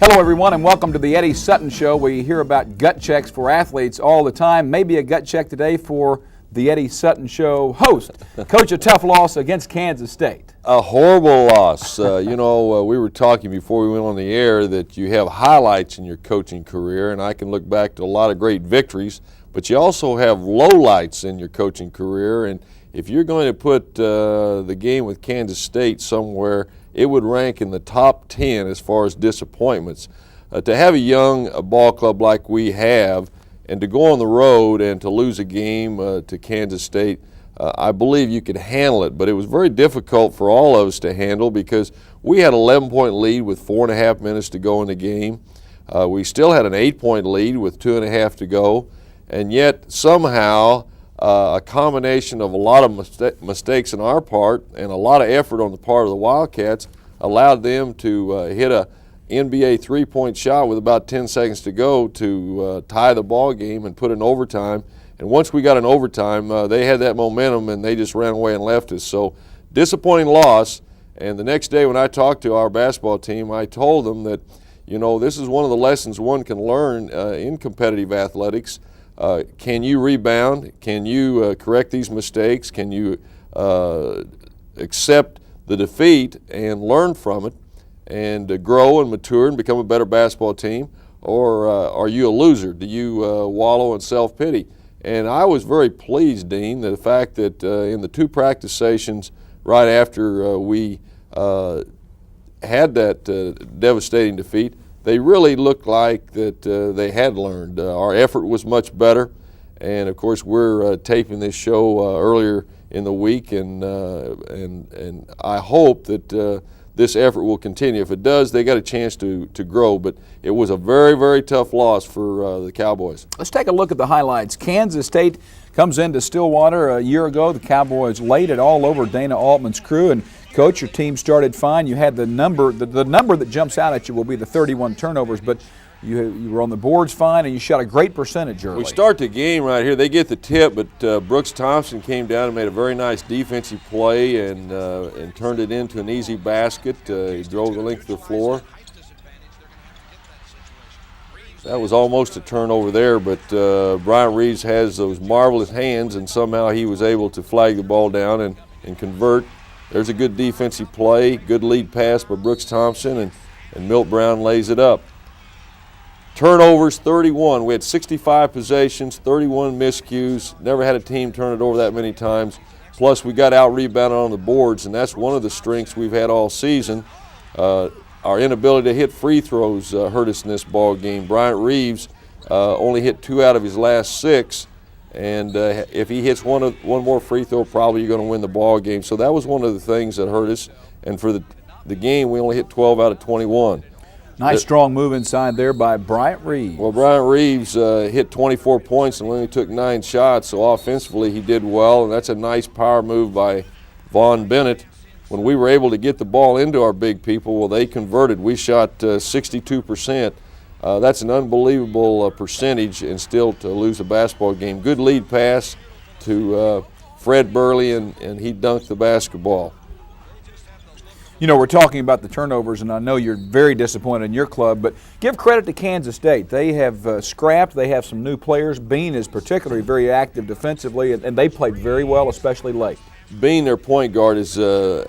Hello, everyone, and welcome to the Eddie Sutton Show, where you hear about gut checks for athletes all the time. Maybe a gut check today for the Eddie Sutton Show host. Coach, a tough loss against Kansas State. A horrible loss. We were talking before we went on the air that you have highlights in your coaching career, and I can look back to a lot of great victories, but you also have lowlights in your coaching career, and if you're going to put the game with Kansas State somewhere, it would rank in the top 10 as far as disappointments. To have a young ball club like we have and to go on the road and to lose a game to Kansas State, I believe you could handle it, but it was very difficult for all of us to handle because we had an 11-point lead with 4.5 minutes to go in the game. We still had an 8-point lead with 2.5 to go, and yet somehow a combination of a lot of mistakes on our part and a lot of effort on the part of the Wildcats allowed them to hit a NBA three-point shot with about 10 seconds to go to tie the ball game and put it in overtime. And once we got in overtime, they had that momentum and they just ran away and left us. So disappointing loss. And the next day when I talked to our basketball team, I told them that, this is one of the lessons one can learn in competitive athletics. Can you rebound? Can you correct these mistakes? Can you accept the defeat and learn from it and grow and mature and become a better basketball team? Or are you a loser? Do you wallow in self-pity? And I was very pleased, Dean, the fact that in the 2 practice sessions right after we had that devastating defeat, they really looked like that they had learned. Our effort was much better, and of course we're taping this show earlier in the week, and I hope that this effort will continue. If it does, they got a chance to grow, but it was a very, very tough loss for the Cowboys. Let's take a look at the highlights. Kansas State comes into Stillwater a year ago. The Cowboys laid it all over Dana Altman's crew, and Coach, your team started fine. You had the number that jumps out at you will be the 31 turnovers, but you were on the boards fine, and you shot a great percentage early. We start the game right here. They get the tip, but Brooks Thompson came down and made a very nice defensive play and turned it into an easy basket. He drove the length of the floor. That was almost a turnover there, but Bryant Reeves has those marvelous hands, and somehow he was able to flag the ball down and convert. There's a good defensive play, good lead pass by Brooks Thompson, and Milt Brown lays it up. Turnovers, 31. We had 65 possessions, 31 miscues. Never had a team turn it over that many times. Plus, we got out-rebounded on the boards, and that's one of the strengths we've had all season. Our inability to hit free throws hurt us in this ball game. Bryant Reeves only hit 2 out of his last 6. And if he hits one more free throw, probably you're going to win the ball game. So that was one of the things that hurt us. And for the game, we only hit 12 out of 21. Nice strong move inside there by Bryant Reeves. Well, Bryant Reeves hit 24 points and only took 9 shots. So offensively, he did well. And that's a nice power move by Vaughn Bennett. When we were able to get the ball into our big people, well, they converted. We shot 62%. That's an unbelievable percentage, and still to lose a basketball game. Good lead pass to Fred Burley, and he dunked the basketball. We're talking about the turnovers, and I know you're very disappointed in your club, but give credit to Kansas State. They have scrapped. They have some new players. Bean is particularly very active defensively, and they played very well, especially late. Being their point guard has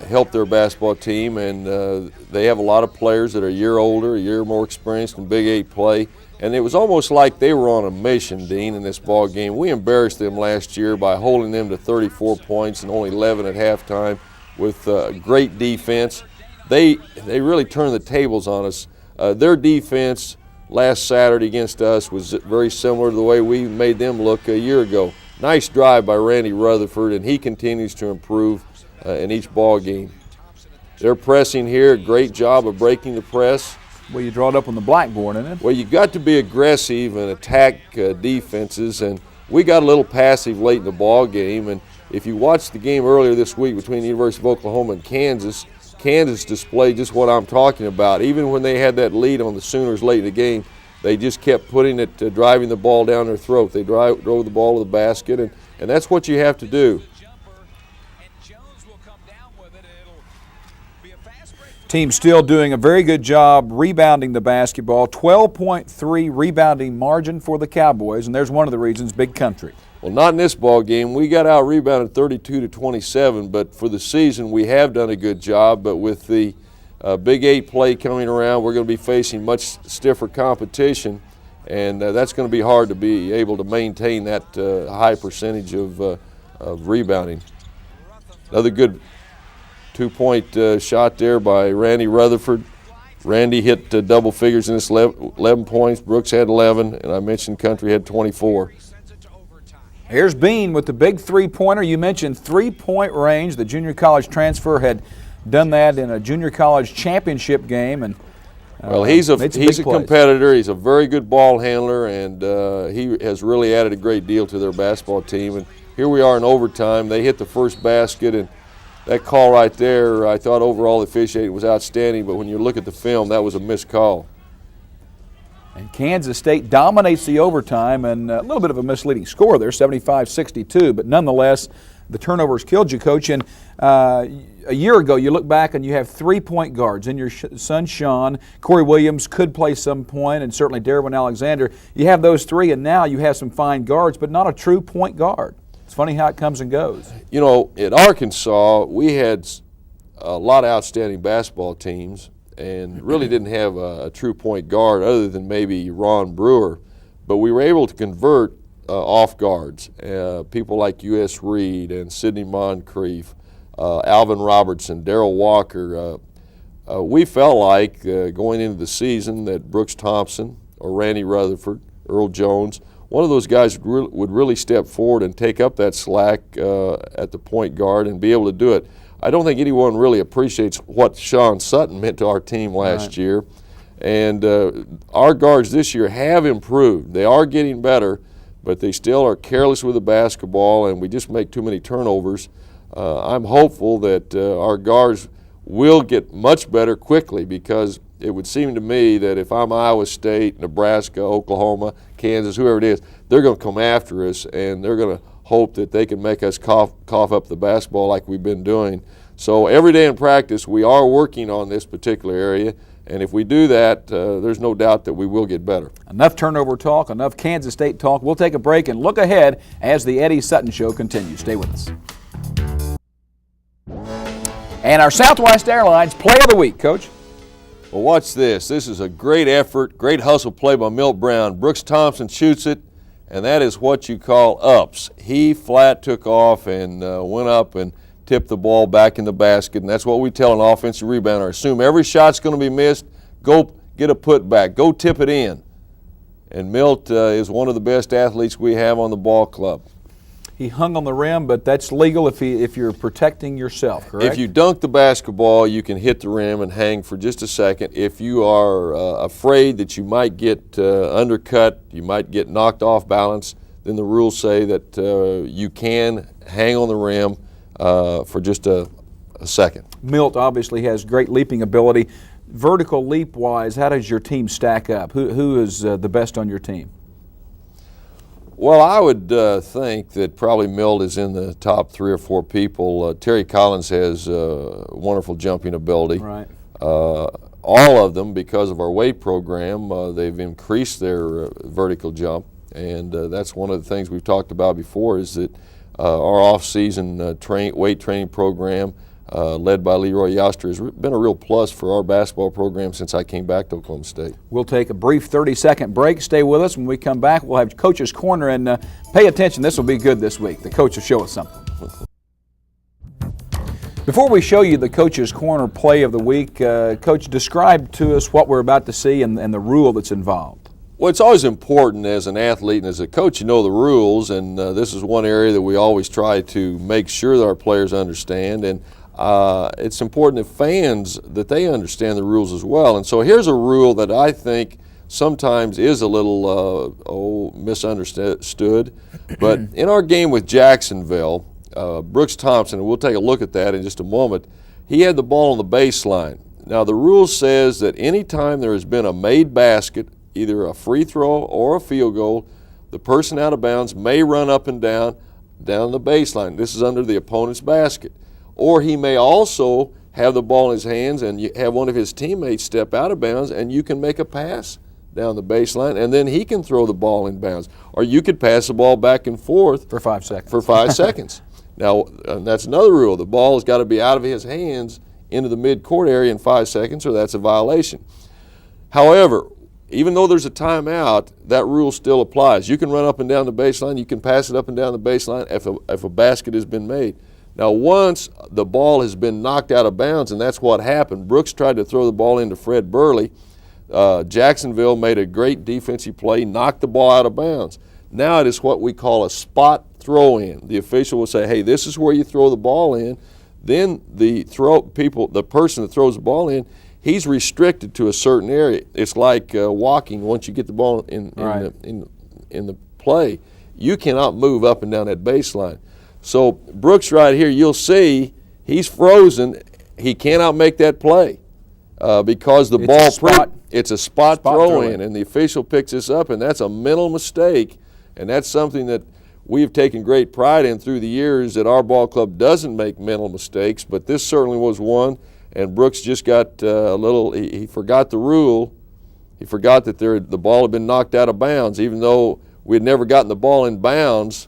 helped their basketball team, and they have a lot of players that are a year older, a year more experienced in Big 8 play. And it was almost like they were on a mission, Dean, in this ball game. We embarrassed them last year by holding them to 34 points and only 11 at halftime with great defense. They really turned the tables on us. Their defense last Saturday against us was very similar to the way we made them look a year ago. Nice drive by Randy Rutherford, and he continues to improve in each ball game. They're pressing here, great job of breaking the press. Well, you draw it up on the blackboard, isn't it? Well, you've got to be aggressive and attack defenses, and we got a little passive late in the ball game. And if you watched the game earlier this week between the University of Oklahoma and Kansas, Kansas displayed just what I'm talking about. Even when they had that lead on the Sooners late in the game, they just kept putting it, driving the ball down their throat. They drove the ball to the basket, and that's what you have to do. Team still doing a very good job rebounding the basketball. 12.3 rebounding margin for the Cowboys, and there's one of the reasons, big country. Well, not in this ball game. We got out rebounded 32-27, but for the season we have done a good job. But with the Big 8 play coming around, we're going to be facing much stiffer competition, and that's going to be hard to be able to maintain that high percentage of rebounding. Another good two-point shot there by Randy Rutherford. Randy hit double figures in this 11 points. Brooks had 11, and I mentioned Country had 24. Here's Bean with the big three-pointer. You mentioned three-point range. The junior college transfer had done that in a junior college championship game. And well, he's a competitor. He's a very good ball handler, and he has really added a great deal to their basketball team. And here we are in overtime. They hit the first basket, and that call right there, I thought overall the officiating was outstanding, but when you look at the film, that was a missed call. And Kansas State dominates the overtime, and a little bit of a misleading score there, 75-62, but nonetheless, the turnovers killed you, Coach. And a year ago, you look back and you have 3-point guards in your son Sean. Corey Williams could play some point, and certainly Darwin Alexander. You have those three, and now you have some fine guards, but not a true point guard. It's funny how it comes and goes. You know, at Arkansas, we had a lot of outstanding basketball teams and really didn't have a true point guard other than maybe Ron Brewer. But we were able to convert off guards, people like U.S. Reed and Sidney Moncrief, Alvin Robertson, Darrell Walker. We felt like going into the season that Brooks Thompson or Randy Rutherford, Earl Jones, one of those guys would really step forward and take up that slack at the point guard and be able to do it. I don't think anyone really appreciates what Sean Sutton meant to our team last year. And our guards this year have improved. They are getting better, but they still are careless with the basketball, and we just make too many turnovers. I'm hopeful that our guards will get much better quickly, because it would seem to me that if I'm Iowa State, Nebraska, Oklahoma, Kansas, whoever it is, they're going to come after us, and they're going to hope that they can make us cough up the basketball like we've been doing. So every day in practice, we are working on this particular area, and if we do that, there's no doubt that we will get better. Enough turnover talk, enough Kansas State talk. We'll take a break and look ahead as the Eddie Sutton Show continues. Stay with us. And our Southwest Airlines Play of the Week, Coach. Well, watch this. This is a great effort, great hustle play by Milt Brown. Brooks Thompson shoots it, and that is what you call ups. He flat took off and went up and tipped the ball back in the basket, and that's what we tell an offensive rebounder. Assume every shot's going to be missed, go get a putback, go tip it in. And Milt is one of the best athletes we have on the ball club. He hung on the rim, but that's legal if you're protecting yourself, correct? If you dunk the basketball, you can hit the rim and hang for just a second. If you are afraid that you might get undercut, you might get knocked off balance, then the rules say that you can hang on the rim for just a second. Milt obviously has great leaping ability. Vertical leap-wise, how does your team stack up? Who is the best on your team? Well, I would think that probably Milt is in the top 3 or 4 people. Terry Collins has wonderful jumping ability. Right. All of them, because of our weight program, they've increased their vertical jump, and that's one of the things we've talked about before, is that our off-season weight training program, led by Leroy Yoster, has been a real plus for our basketball program since I came back to Oklahoma State. We'll take a brief 30-second break. Stay with us. When we come back, we'll have Coach's Corner, and pay attention. This will be good this week. The coach will show us something. Before we show you the Coach's Corner Play of the Week, Coach, describe to us what we're about to see and the rule that's involved. Well, it's always important as an athlete and as a coach, you know the rules, and this is one area that we always try to make sure that our players understand. And it's important that fans, that they understand the rules as well. And so here's a rule that I think sometimes is a little misunderstood. But in our game with Jacksonville, Brooks Thompson, and we'll take a look at that in just a moment, he had the ball on the baseline. Now the rule says that anytime there has been a made basket, either a free throw or a field goal, the person out of bounds may run up and down the baseline. This is under the opponent's basket. Or he may also have the ball in his hands, and you have one of his teammates step out of bounds, and you can make a pass down the baseline, and then he can throw the ball in bounds. Or you could pass the ball back and forth for 5 seconds. For 5 seconds. Now, that's another rule. The ball has got to be out of his hands into the midcourt area in 5 seconds, or that's a violation. However, even though there's a timeout, that rule still applies. You can run up and down the baseline. You can pass it up and down the baseline if a basket has been made. Now, once the ball has been knocked out of bounds, and that's what happened, Brooks tried to throw the ball into Fred Burley. Jacksonville made a great defensive play, knocked the ball out of bounds. Now it is what we call a spot throw-in. The official will say, hey, this is where you throw the ball in. Then the person that throws the ball in, he's restricted to a certain area. It's like walking. Once you get the ball in the play, you cannot move up and down that baseline. So Brooks right here, you'll see he's frozen. He cannot make that play because the it's a spot throw-in, and the official picks this up, and that's a mental mistake, and that's something that we have taken great pride in through the years, that our ball club doesn't make mental mistakes, but this certainly was one, and Brooks just got he forgot the rule. He forgot that the ball had been knocked out of bounds, even though we had never gotten the ball in bounds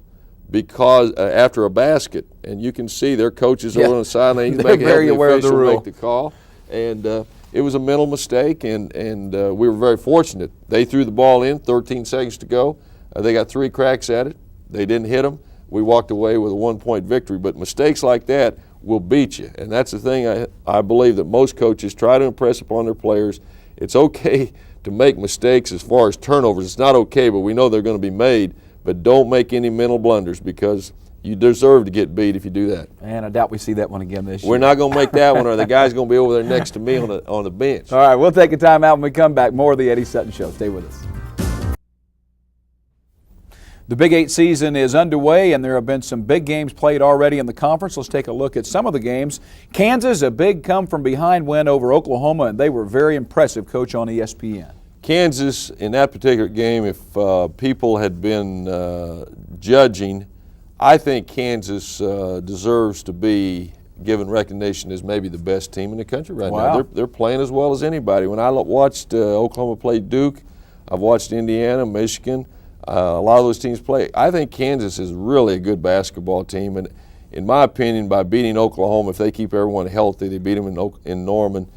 because after a basket. And you can see their coaches over on the sideline. He's very aware of the rule. Make the call, and it was a mental mistake, and we were very fortunate. They threw the ball in, 13 seconds to go. They got 3 cracks at it. They didn't hit them. We walked away with a 1-point victory. But mistakes like that will beat you, and that's the thing I believe that most coaches try to impress upon their players. It's okay to make mistakes as far as turnovers. It's not okay, but we know they're going to be made. But don't make any mental blunders, because you deserve to get beat if you do that. And I doubt we see that one again this year. We're not going to make that one, or the guy's going to be over there next to me on the bench. All right, we'll take a time out when we come back. More of the Eddie Sutton Show. Stay with us. The Big 8 season is underway, and there have been some big games played already in the conference. Let's take a look at some of the games. Kansas, a big come-from-behind win over Oklahoma, and they were very impressive, Coach, on ESPN. Kansas, in that particular game, if people had been judging, I think Kansas deserves to be given recognition as maybe the best team in the country right now. They're playing as well as anybody. When I watched Oklahoma play Duke, I've watched Indiana, Michigan, a lot of those teams play. I think Kansas is really a good basketball team, and in my opinion, by beating Oklahoma, if they keep everyone healthy, they beat them in Norman,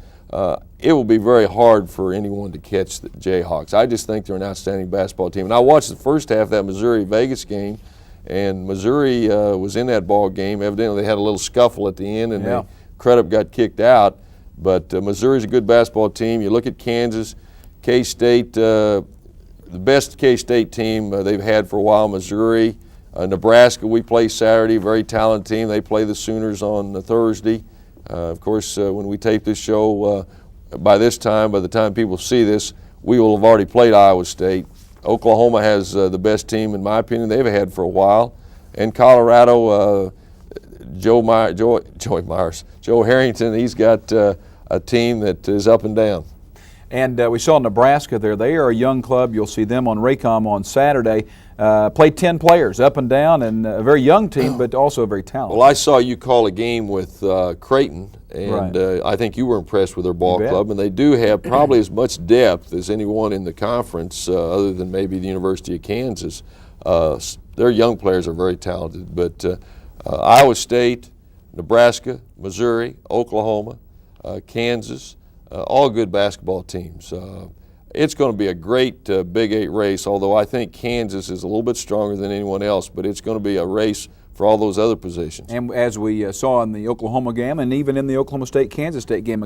it will be very hard for anyone to catch the Jayhawks. I just think they're an outstanding basketball team. And I watched the first half of that Missouri-Vegas game, and Missouri was in that ball game. Evidently, they had a little scuffle at the end, and Crudup got kicked out. But Missouri's a good basketball team. You look at Kansas, K-State, the best K-State team they've had for a while, Missouri. Nebraska, we play Saturday, very talented team. They play the Sooners on Thursday. Of course, when we tape this show, by the time people see this, we will have already played Iowa State. Oklahoma has the best team, in my opinion, they've had for a while. And Colorado, Joe Harrington, he's got a team that is up and down. And we saw Nebraska there. They are a young club. You'll see them on Raycom on Saturday. Played 10 players up and down, and a very young team, but also very talented. Well, I saw you call a game with Creighton, and I think you were impressed with their ball club. And they do have probably as much depth as anyone in the conference, other than maybe the University of Kansas. Their young players are very talented. But Iowa State, Nebraska, Missouri, Oklahoma, Kansas, all good basketball teams. It's going to be a great Big 8 race, although I think Kansas is a little bit stronger than anyone else, but it's going to be a race for all those other positions. And as we saw in the Oklahoma game, and even in the Oklahoma State-Kansas State game,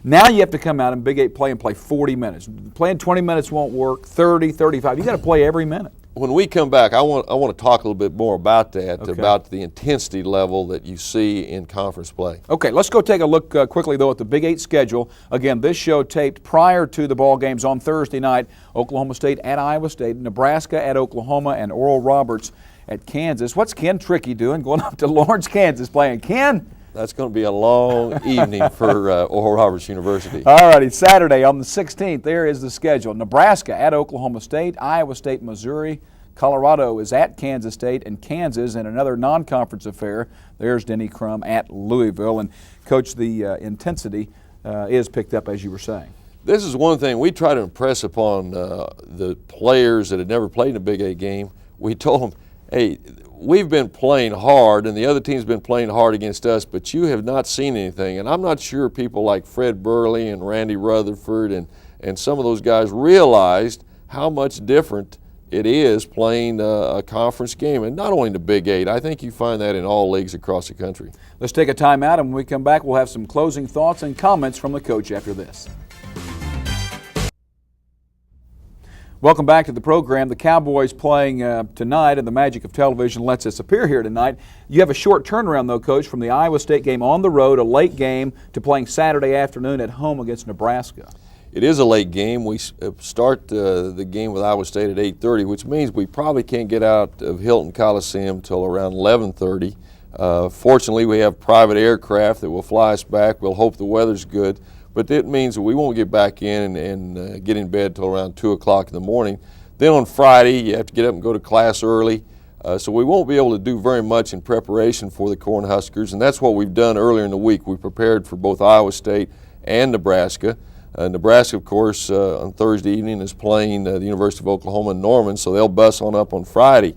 now you have to come out in Big 8 play and play 40 minutes. Playing 20 minutes won't work, 30, 35. You got to play every minute. When we come back, I want to talk a little bit more about that, about the intensity level that you see in conference play. Okay, let's go take a look quickly, though, at the Big 8 schedule. Again, this show taped prior to the ball games on Thursday night. Oklahoma State at Iowa State, Nebraska at Oklahoma, and Oral Roberts at Kansas. What's Ken Trickey doing going up to Lawrence, Kansas playing? Ken? That's going to be a long evening for Oral Roberts University. All righty, Saturday on the 16th, there is the schedule. Nebraska at Oklahoma State, Iowa State, Missouri, Colorado is at Kansas State, and Kansas in another non-conference affair. There's Denny Crum at Louisville. And, Coach, the intensity is picked up, as you were saying. This is one thing we try to impress upon the players that had never played in a Big 8 game. We told them, hey, we've been playing hard, and the other team's been playing hard against us, but you have not seen anything. And I'm not sure people like Fred Burley and Randy Rutherford and some of those guys realized how much different it is playing a conference game, and not only in the Big 8. I think you find that in all leagues across the country. Let's take a timeout, and when we come back, we'll have some closing thoughts and comments from the coach after this. Welcome back to the program. The Cowboys playing tonight, and the magic of television lets us appear here tonight. You have a short turnaround, though, Coach, from the Iowa State game on the road, a late game, to playing Saturday afternoon at home against Nebraska. It is a late game. We start the game with Iowa State at 8:30, which means we probably can't get out of Hilton Coliseum until around 11:30. Fortunately, we have private aircraft that will fly us back. We'll hope the weather's good. But it means we won't get back in and get in bed till around 2 o'clock in the morning. Then on Friday, you have to get up and go to class early. So we won't be able to do very much in preparation for the Cornhuskers, and that's what we've done earlier in the week. We prepared for both Iowa State and Nebraska. Nebraska, of course, on Thursday evening is playing the University of Oklahoma in Norman, so they'll bus on up on Friday.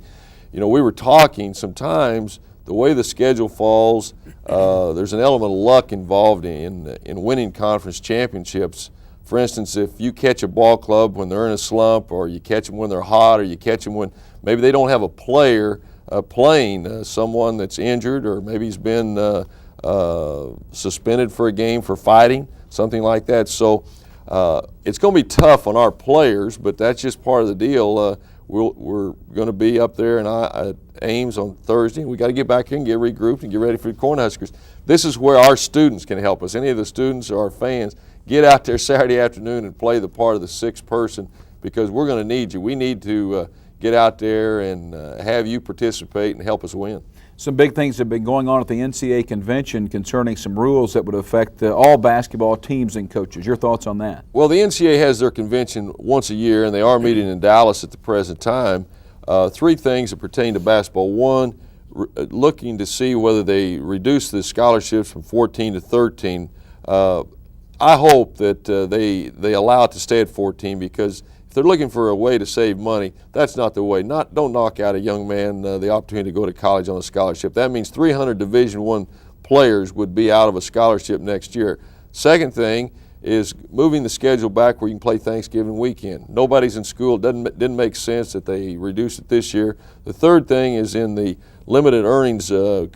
You know, we were talking sometimes the way the schedule falls, there's an element of luck involved in winning conference championships. For instance, if you catch a ball club when they're in a slump, or you catch them when they're hot, or you catch them when maybe they don't have a player playing, someone that's injured, or maybe he's been suspended for a game for fighting, something like that. So it's going to be tough on our players, but that's just part of the deal. We're going to be up there at Ames on Thursday. We got to get back here and get regrouped and get ready for the Cornhuskers. This is where our students can help us. Any of the students or our fans, get out there Saturday afternoon and play the part of the sixth person, because we're going to need you. We need to get out there and have you participate and help us win. Some big things have been going on at the NCAA convention concerning some rules that would affect all basketball teams and coaches. Your thoughts on that? Well, the NCAA has their convention once a year, and they are meeting in Dallas at the present time. Three things that pertain to basketball. One, looking to see whether they reduce the scholarships from 14 to 13. I hope that they allow it to stay at 14, because if they're looking for a way to save money, that's not the way. Don't knock out a young man the opportunity to go to college on a scholarship. That means 300 Division I players would be out of a scholarship next year. Second thing is moving the schedule back where you can play Thanksgiving weekend. Nobody's in school. It didn't make sense that they reduced it this year. The third thing is in the limited earnings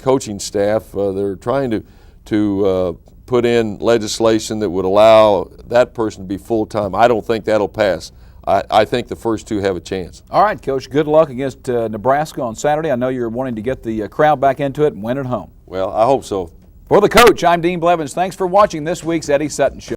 coaching staff. They're trying to put in legislation that would allow that person to be full-time. I don't think that'll pass. I think the first two have a chance. All right, Coach, good luck against Nebraska on Saturday. I know you're wanting to get the crowd back into it and win at home. Well, I hope so. For the coach, I'm Dean Blevins. Thanks for watching this week's Eddie Sutton Show.